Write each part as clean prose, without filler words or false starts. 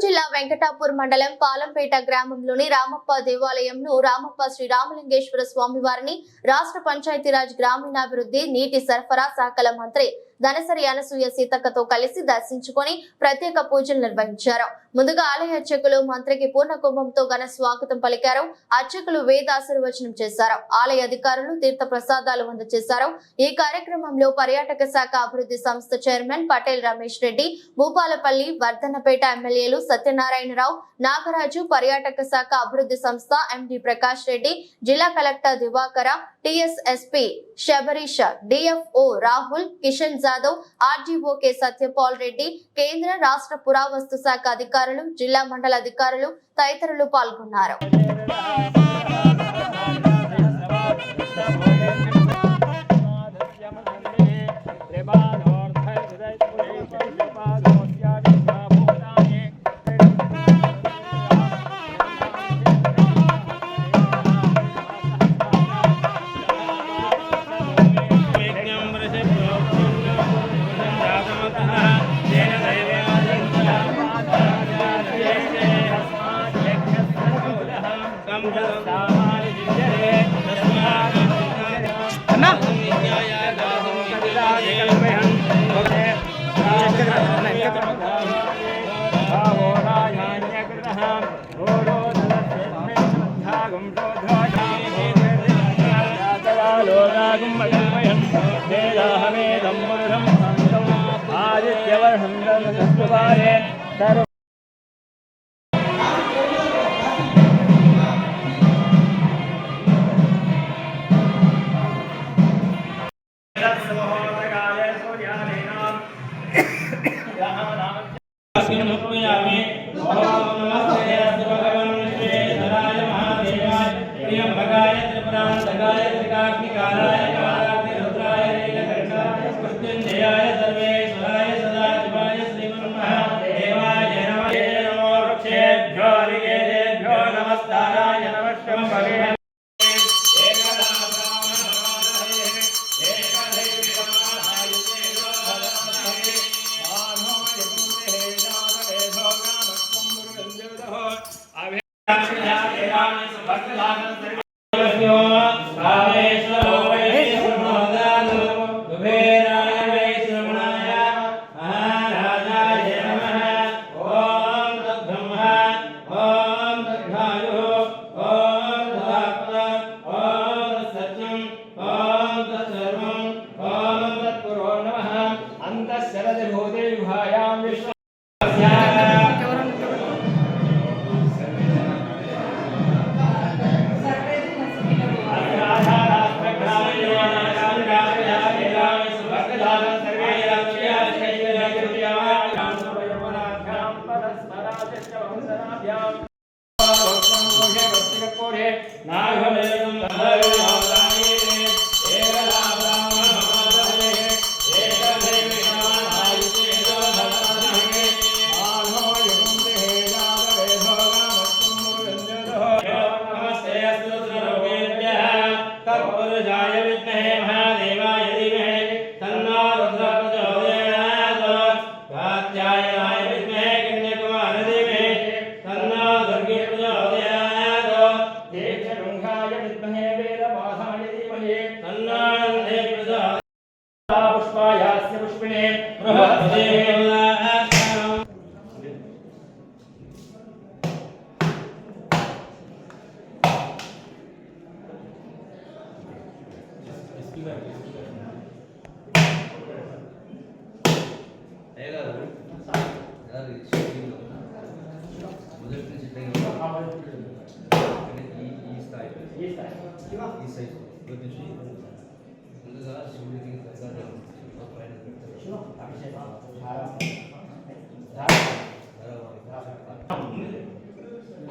జిల్లా వెంకటాపూర్ మండలం పాలంపేట గ్రామంలోని రామప్ప దేవాలయంను రామప్ప శ్రీ రామలింగేశ్వర స్వామి వారిని రాష్ట్ర పంచాయతీరాజ్ గ్రామీణాభివృద్ధి నీటి సరఫరా శాఖల మంత్రి ధనసరి అనసూయ సీతక్కతో కలిసి దర్శించుకొని ప్రత్యేక పూజలు నిర్వహించారు. ముందుగా ఆలయ అర్చకులు మంత్రికి పూర్ణ కుంభంతో ఘన స్వాగతం పలికారు. అర్చకులు వేదాశీర్వచనం చేశారు. ఆలయ అధికారులు తీర్థ ప్రసాదాలు అందజేశారు. ఈ కార్యక్రమంలో పర్యాటక శాఖ అభివృద్ధి సంస్థ చైర్మన్ పటేల్ రమేష్ రెడ్డి, భూపాలపల్లి, వర్ధన్నపేట ఎమ్మెల్యేలు సత్యనారాయణరావు, నాగరాజు, పర్యాటక శాఖ అభివృద్ధి సంస్థ ఎండి ప్రకాష్ రెడ్డి, జిల్లా collector Divakara, TSSP Shabarisha, DFO Rahul, Kishan Jadhav, RDO K Satyapal Reddy, కేంద్ర రాష్ట్ర పురావస్తు శాఖ అధికారులు, జిల్లా మండల అధికారులు తదితరులు పాల్గొన్నారు.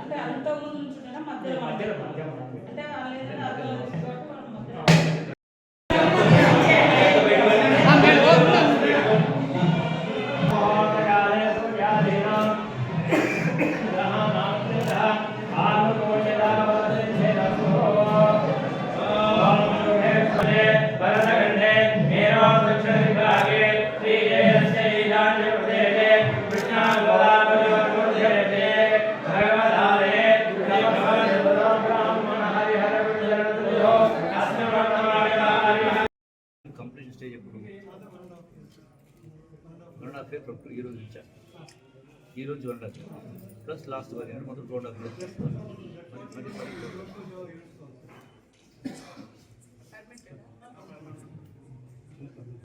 అంటే అంత ముందు నుంచుంటేనా మధ్యలో అంటే స్టేజ్ ఎప్పుడు 1.5 ఇయర్ ఫ్రమ్ ఈ రోజు నుంచా ఈ రోజు 1.5 ప్లస్ లాస్ట్ 1 ఇయర్ మొత్తం 2.5 ఇయర్స్